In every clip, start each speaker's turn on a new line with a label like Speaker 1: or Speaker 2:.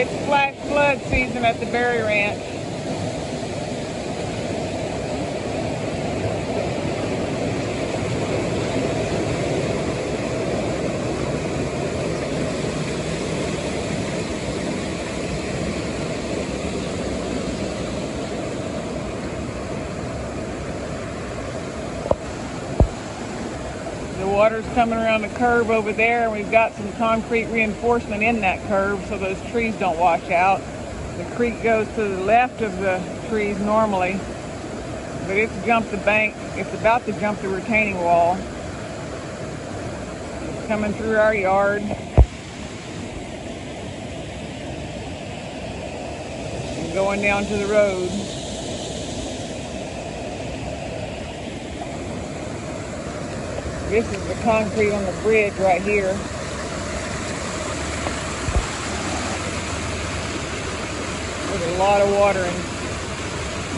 Speaker 1: It's flash flood season at the Berry Ranch. The water's coming around the curve over there, and we've got some concrete reinforcement in that curve so those trees don't wash out. The creek goes to the left of the trees normally, but it's jumped the bank. It's about to jump the retaining wall. It's coming through our yard. And going down to the road. This is the concrete on the bridge right here. There's a lot of water in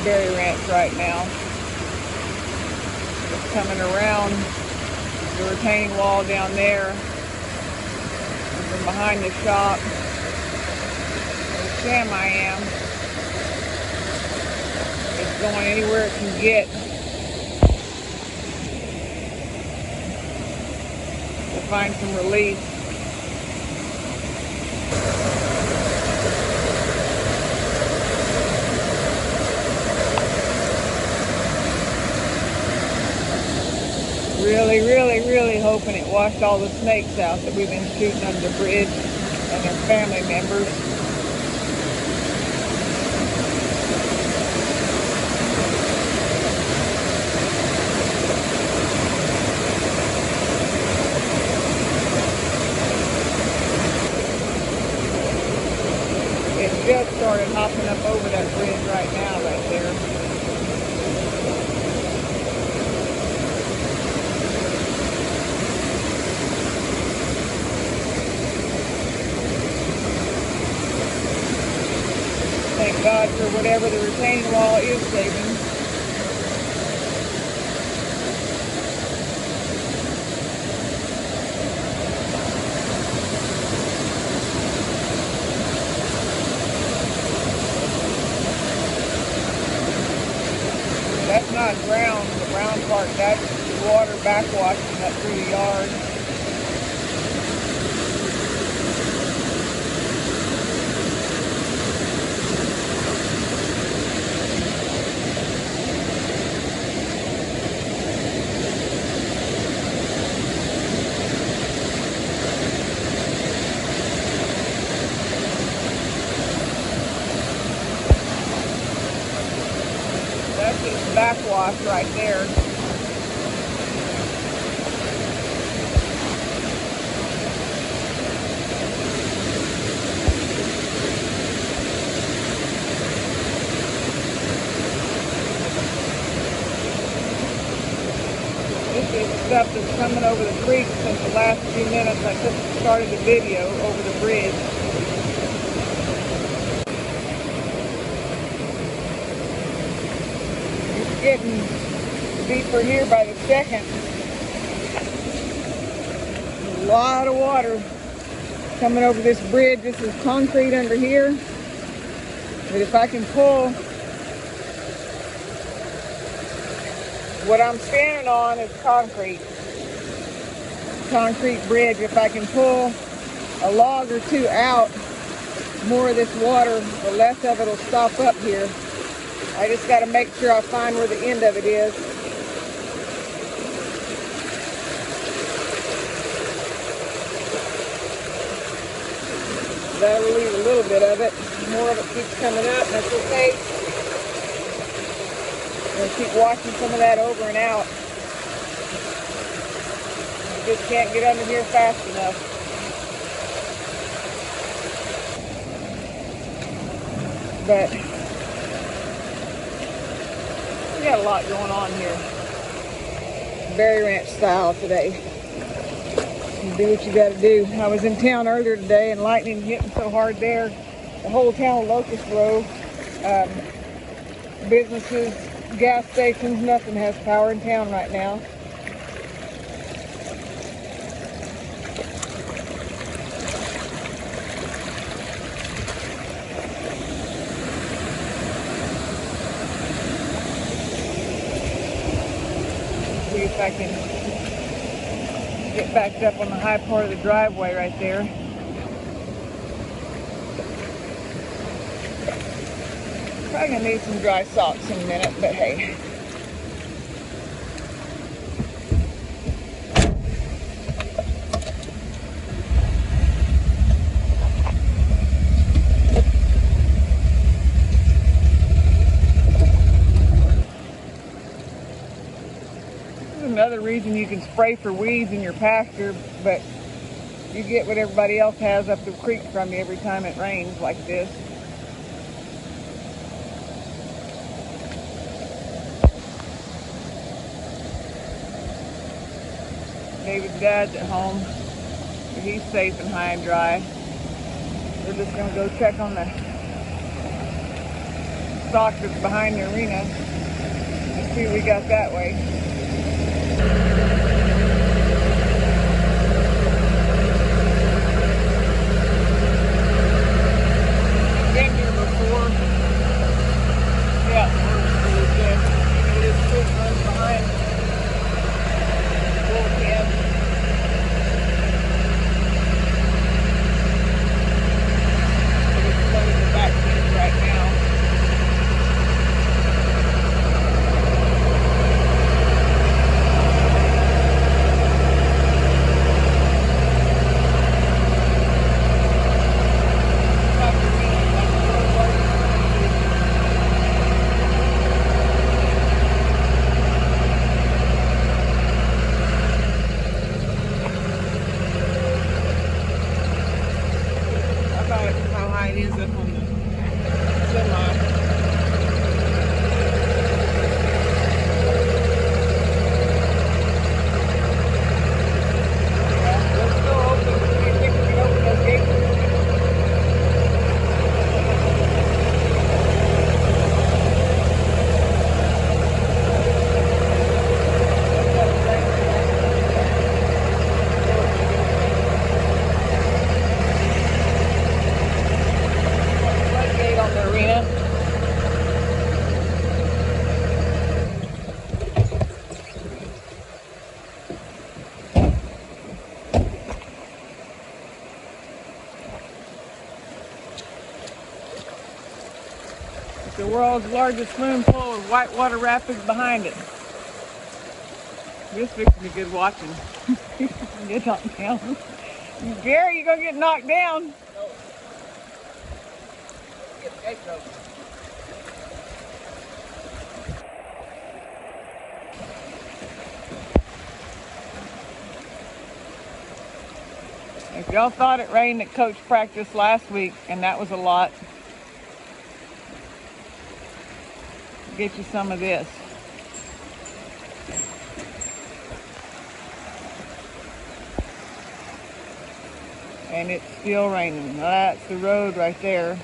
Speaker 1: Berry Ranch right now. It's coming around the retaining wall down there. And from behind the shop, where Sam I am, it's going anywhere it can get. Find some relief. Really hoping it washed all the snakes out that we've been shooting under the bridge and their family members. Just started hopping up over that bridge right now, right there. Thank God for whatever the retaining wall is saving. That's not ground. The brown part, that's water backwashing up through the yard. That's just backwash right there. This is stuff that's coming over the creek since the last few minutes I just started the video over the bridge. Getting deeper here by the second. A lot of water coming over this bridge. This is concrete under here. But if I can pull, what I'm standing on is concrete bridge. If I can pull a log or two out, more of this water, the less of it will stop up here. I just got to make sure I find where the end of it is. That'll leave a little bit of it. More of it keeps coming up, and that's okay. I'm going to keep washing some of that over and out. I just can't get under here fast enough. But we got a lot going on here. Berry Ranch style today. You do what you got to do. I was in town earlier today and lightning hitting so hard there. The whole town of Locust Grove. Businesses, gas stations, nothing has power in town right now. if I can get backed up on the high part of the driveway right there. Probably gonna need some dry socks in a minute, but hey. Another reason you can spray for weeds in your pasture, but you get what everybody else has up the creek from you every time it rains like this. David's dad's at home, so he's safe and high and dry. We're just going to go check on the stock that's behind the arena and see what we got that way. The world's largest swimming pool with whitewater rapids behind it. This fixing to be good watching. Get knocked down. Gary, you're gonna get knocked down. No. Get the gate open. If y'all thought it rained at coach practice last week, and that was a lot, get you some of this. And it's still raining. That's the road right there.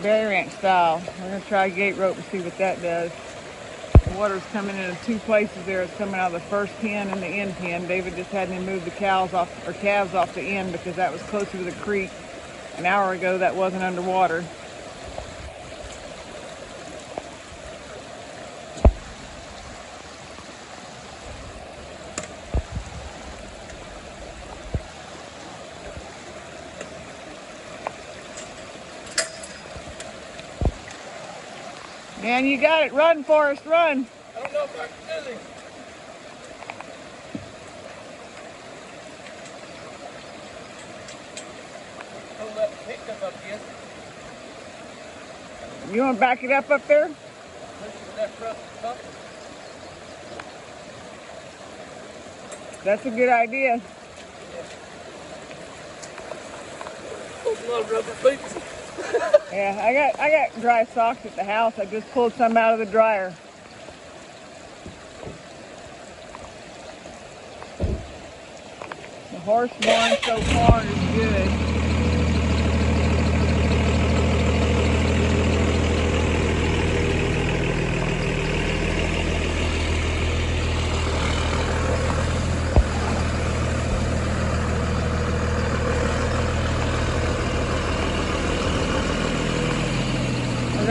Speaker 1: Berry ranch style. We're gonna try gate rope and see what that does. The water's coming in two places there. It's coming out of the first pen and the end pen. David just had me move the calves off the end because that was closer to the creek. An hour ago that wasn't underwater. Man, you got it. Run, Forrest, run.
Speaker 2: I don't know if I can do this. Hold that pickup up here.
Speaker 1: You want to back it up there? That's a good idea.
Speaker 2: Those little rubber boots.
Speaker 1: Yeah, I got dry socks at the house. I just pulled some out of the dryer. The horse barn so far is good.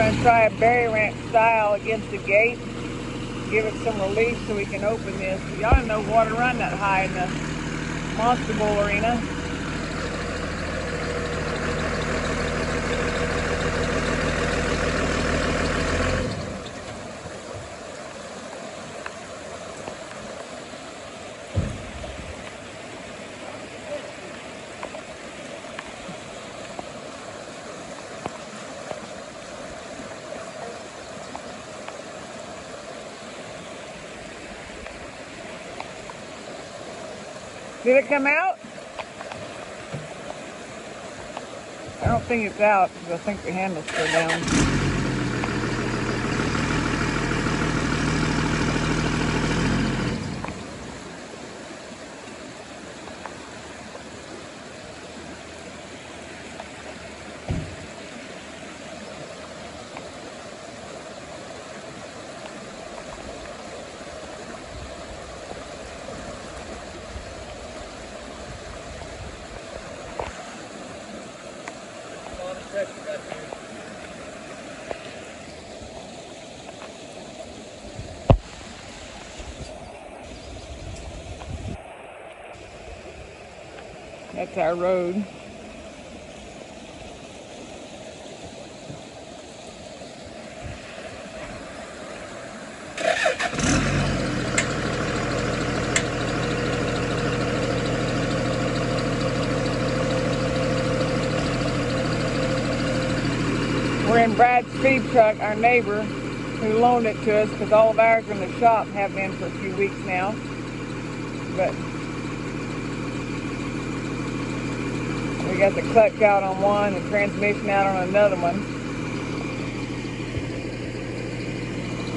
Speaker 1: going to try a berry ranch style against the gate. Give it some relief so we can open this. Y'all didn't know water run that high in the Monster Bowl arena. Did it come out? I don't think it's out because I think the handle's still down. That's our road. We're in Brad's feed truck, our neighbor, who loaned it to us because all of ours in the shop have been for a few weeks now. But we got the clutch out on one, the transmission out on another one.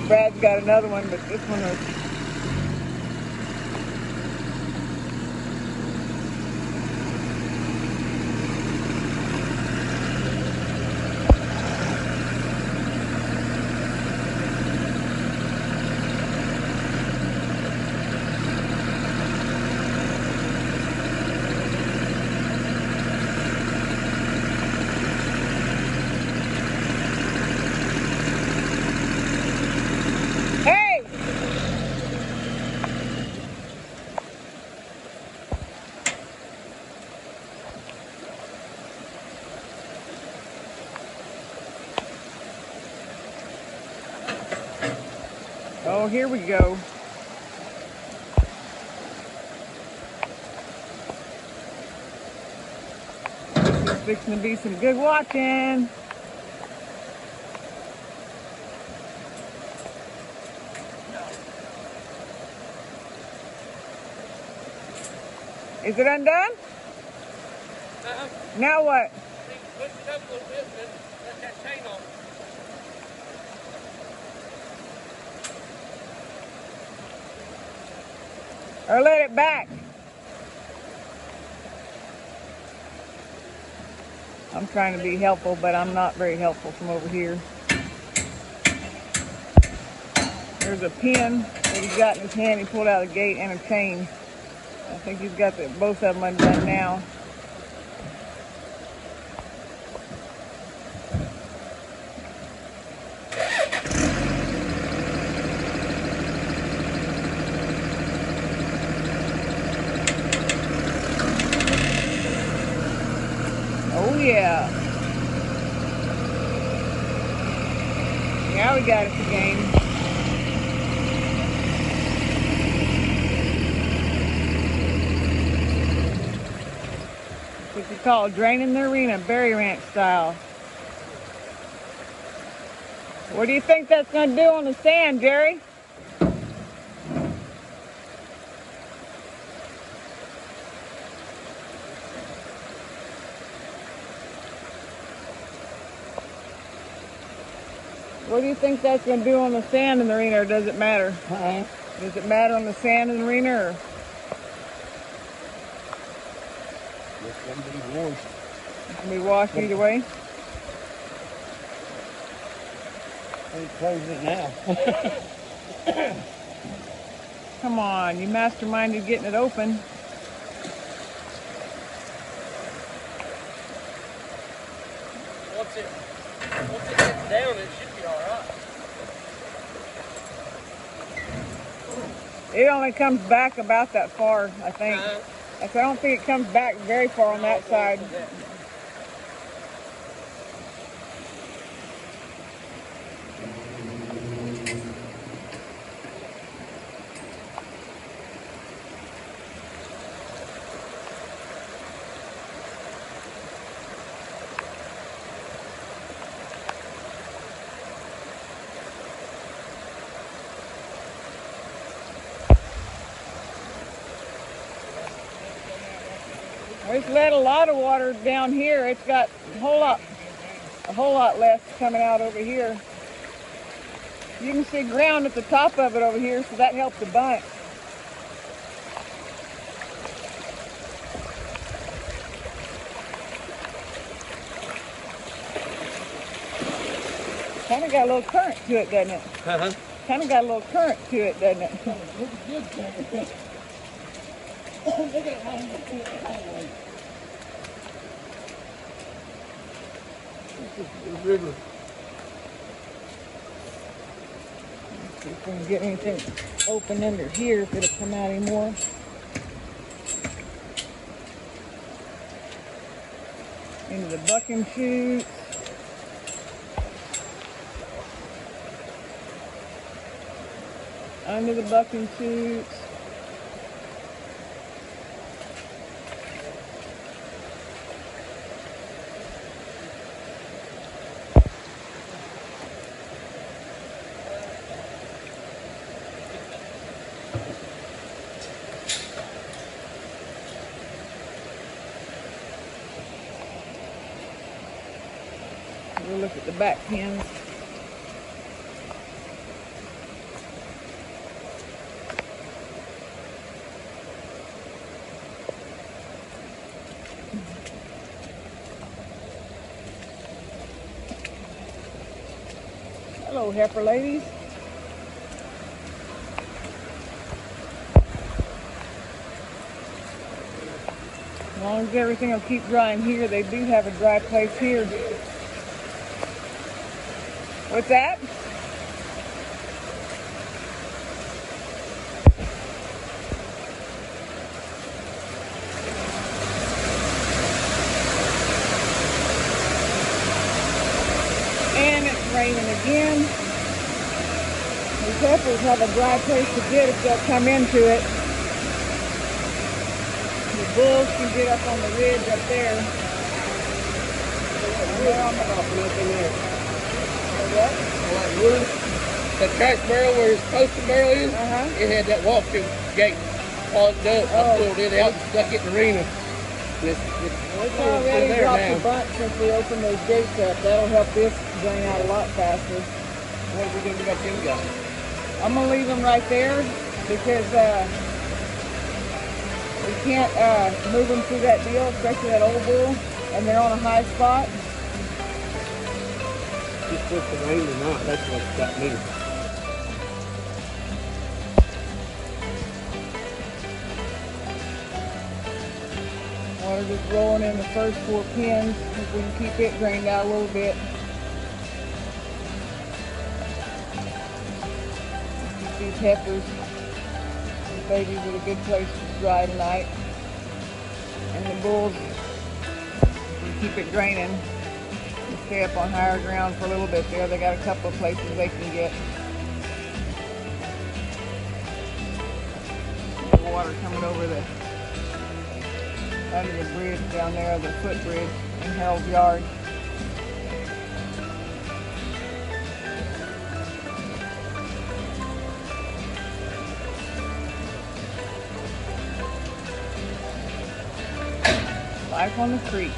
Speaker 1: Brad's got another one, but this one was... Oh, here we go. This is fixing to be some good watching. Is it undone? Now what?
Speaker 2: Lift it up a little bit and then let that chain off.
Speaker 1: Or let it back. I'm trying to be helpful, but I'm not very helpful from over here. There's a pin that he's got in his hand. He pulled out a gate and a chain. I think he's got both of them undone now. Oh yeah. Now we got it to game. What you call draining the arena, berry ranch style. What do you think that's going to do on the sand, Jerry? What do you think that's going to do on the sand in the arena, or does it matter? Does it matter on the sand in the arena, or?
Speaker 2: It's going to be washed.
Speaker 1: It's going to be washed either way?
Speaker 2: I'm closing it now.
Speaker 1: Come on, you masterminded getting it open.
Speaker 2: Once it gets down, it should
Speaker 1: It only comes back about that far, I think. I don't think it comes back very far on that side. It's let a lot of water down here. It's got a whole lot less coming out over here. You can see ground at the top of it over here, so that helps a bunch. Kind of got a little current to it, doesn't it?
Speaker 2: Uh-huh.
Speaker 1: Kind of got a little current to it, doesn't it?
Speaker 2: Look at it, how you This is the river.
Speaker 1: Let's see if we can get anything open under here, if it'll come out anymore. Into the bucking chutes. Under the bucking chutes. We'll look at the back pins. Hello, heifer ladies. As long as everything will keep drying here, they do have a dry place here. What's that? And it's raining again. These heifers have a dry place to get if they'll come into it. The bulls can get up on the ridge up there. What?
Speaker 2: Like wood. The trash barrel where his posted barrel is, it had that walk-through gate. All it does, I pulled it out and stuck it in the arena. It's
Speaker 1: already dropped a bunch since we opened those gates up. That'll help this drain out a lot faster.
Speaker 2: What are we going to do about them guys?
Speaker 1: I'm going to leave them right there because we can't move them through that deal, especially that old bull, and they're on a high spot.
Speaker 2: Just with the rain or not, that's what's got me.
Speaker 1: Water just rolling in the first 4 pins. If we can keep it drained out a little bit. Keep these heifers, these babies at a good place to dry tonight. And the bulls, we keep it draining. And stay up on higher ground for a little bit there. They got a couple of places they can get. The water coming over under the bridge down there, the footbridge in Harold's yard. Life on the creek.